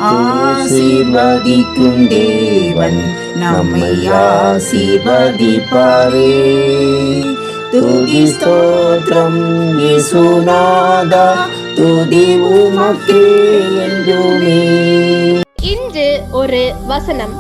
ஆசீர்வதிக்கும் தேவன் நம்மை ஆசீர்வதிப்பாரே. துதி ஸ்தோத்திரம் இயேசுநாதா, துதி உமக்கே என்றுமே. இன்று ஒரு வசனம்.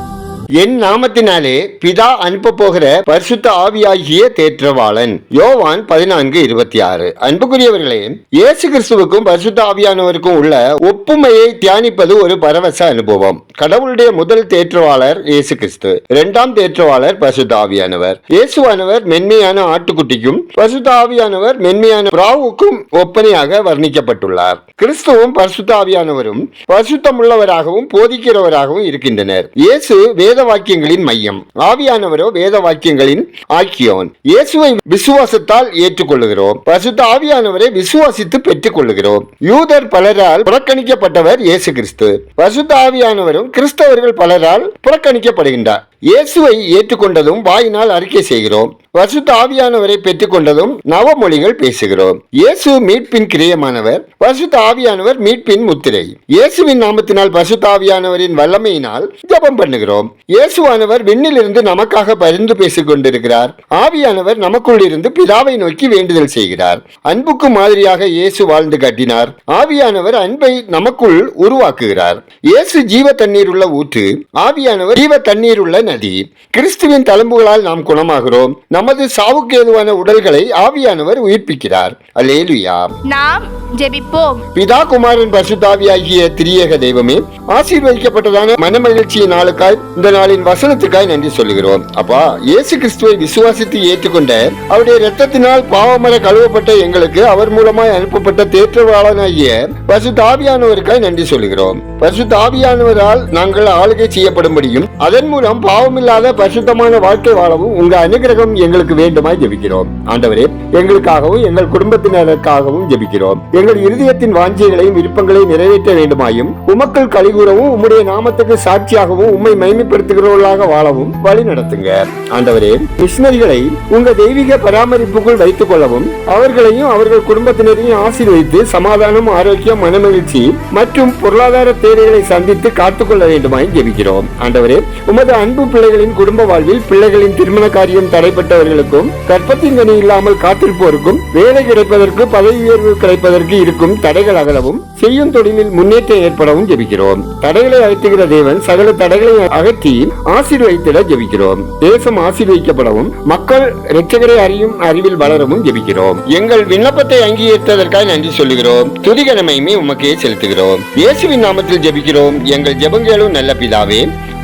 என் நாமத்தினாலே பிதா அனுப்ப போகிற பரிசுத்த ஆவியாகிய தேற்றவாளன். யோவான் 14:26. அன்புக்குரியவர்களே, இயேசு கிறிஸ்துவுக்கும் பரிசுத்த ஆவியானவருக்கும் உள்ள ஒப்புமையை தியானிப்பது ஒரு பரவச அனுபவம். கடவுளுடைய முதல் தேற்றவாளர் இயேசு கிறிஸ்து, இரண்டாம் தேற்றவாளர் பரிசுத்த ஆவியானவர். இயேசுவானவர் மென்மையான ஆட்டுக்குட்டிக்கும் பரிசுத்த ஆவியானவர் மென்மையான புறாவுக்கும் ஒப்பனையாக வர்ணிக்கப்பட்டுள்ளார். கிறிஸ்துவும் பரிசுத்த ஆவியானவரும் பரிசுத்தமுள்ளவராகவும் போதிக்கிறவராகவும் இருக்கின்றனர். இயேசு வேத வாக்கியங்களின் மையம், ஆவியானவரோ வேத வாக்கியங்களின் ஆக்கியோன். இயேசுவை விசுவாசத்தால் ஏற்றுக்கொள்ளுகிறோம், பரிசுத்த ஆவியானவரை விசுவாசித்து பெற்றுக் கொள்ளுகிறோம். யூதர் பலரால் புறக்கணிக்கப்பட்டவர் இயேசு கிறிஸ்து. பரிசுத்த ஆவியானவரும் கிறிஸ்தவர்கள் பலரால் புறக்கணிக்கப்படுகின்றார். இயேசுவை ஏற்றுக்கொண்டதும் வாயினால் அறிக்கை செய்கிறோம், பரிசுத்த ஆவியானவரை பெற்றுக் கொண்டதும் நவமொழிகள் பேசுகிறோம். இயேசு மீட்பின் கிரியமானவர், பரிசுத்த ஆவியானவர் மீட்பின் முத்திரை. இயேசுவின் நாமத்தினால் பரிசுத்த ஆவியானவரின் வல்லமையினால் ஜெபம் பண்ணுகிறோம். இயேசுவானவர் விண்ணிலிருந்து நமக்காக பரிந்து பேசிக் கொண்டிருக்கிறார். ஆவியானவர் நமக்குள் இருந்து பிதாவை நோக்கி வேண்டுதல் செய்கிறார். அன்புக்கு மாதிரியாக இயேசு வாழ்ந்து காட்டினார். ஆவியானவர் அன்பை நமக்குள் உருவாக்குகிறார். இயேசு ஜீவ தண்ணீர் உள்ள ஊற்று, ஆவியானவர் ஜீவ தண்ணீர் உள்ள நதி. கிறிஸ்துவின் தழும்புகளால் நாம் குணமாகிறோம். நமது சாவுக்கு ஏதுவான உடல்களை ஆவியானவர் உயிர்ப்பிக்கிறார். அல்லேலூயா. நாம் ஜெபிப்போம். பிதா குமாரன் பரிசுத்த ஆவியாகிய திரியேக தெய்வமே, ஆசீர்வதிக்கப்பட்டதான மனமகிழ்ச்சியின் நாளுக்காய், இந்த நாளின் வசனத்துக்காய் நன்றி சொல்லுகிறோம். அப்பா, இயேசு கிறிஸ்துவை விசுவாசித்து ஏற்றுக்கொண்ட அவருடைய இரத்தத்தினால் பாவமர கழுவப்பட்ட எங்களுக்கு அவர் மூலமாய் அனுப்பப்பட்ட தேற்றவாளனாகிய பரிசுத்த ஆவியானவருக்காய் நன்றி சொல்லுகிறோம். பரிசுத்த ஆவியானவரால் நாங்கள் ஆளுகை செய்யப்படும்படியும் அதன் மூலம் பாவமில்லாத பரிசுத்தமான வாழ்க்கை வாழவும் உங்க அனுகிரகம் எங்களுக்கு வேண்டுமாய் ஜெபிக்கிறோம். ஆண்டவரே, எங்களுக்காகவும் எங்கள் குடும்பத்தினருக்காகவும் ஜெபிக்கிறோம். எங்கள் இருதயத்தின் வாஞ்சைகளையும் விருப்பங்களையும் நிறைவேற்ற வேண்டுமாயும் உமக்கள் கலிகூறவும் உம்முடைய நாமத்துக்கு சாட்சியாகவும் உம்மை மைமைப்படுத்துகிறவர்களாக வாழவும் வழி நடத்துங்க. ஆண்டவரே, மிஷனரிகளை உங்க தெய்வீக பராமரிப்புக்குள் வைத்துக் கொள்ளவும் அவர்களையும் அவர்கள் குடும்பத்தினரையும் ஆசீர்வதித்து சமாதானம், ஆரோக்கியம், மனமகிழ்ச்சி மற்றும் பொருளாதார தேவைகளை சந்தித்து காத்துக்கொள்ள வேண்டுமாய் ஜெபிக்கிறோம். ஆண்டவரே, உமது அன்பு பிள்ளைகளின் குடும்ப வாழ்வில் பிள்ளைகளின் திருமண காரியம் தடைப்பட்டவர்களுக்கும், கற்பத்தின் கனி இல்லாமல் காத்திருப்போருக்கும், வேலை கிடைப்பதற்கு, பதவி உயர்வு கிடைப்பதற்கு இருக்கும் தடைகள் அகலவும், செய்யும் தொழிலில் முன்னேற்றம் ஏற்படவும் ஜெபிக்கிறோம். தடைகளை அகற்றுகிற தேவன் சகல தடைகளை அகற்றி ஆசீர்வதித்திட ஜெபிக்கிறோம். தேசம் ஆசீர்வதிக்கப்படவும் மக்கள் இரட்சகரை அறியும் அறிவில் வளரவும் ஜெபிக்கிறோம். எங்கள் விண்ணப்பத்தை அங்கீகரித்ததற்காக நன்றி சொல்லுகிறோம். துதிகனமையுமே உமக்கே செலுத்துகிறோம். இயேசுவின் நாமத்தில் ஜெபிக்கிறோம் எங்கள் ஜெபங்களும் நல்ல பிதாவே.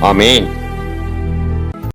ஆமென்.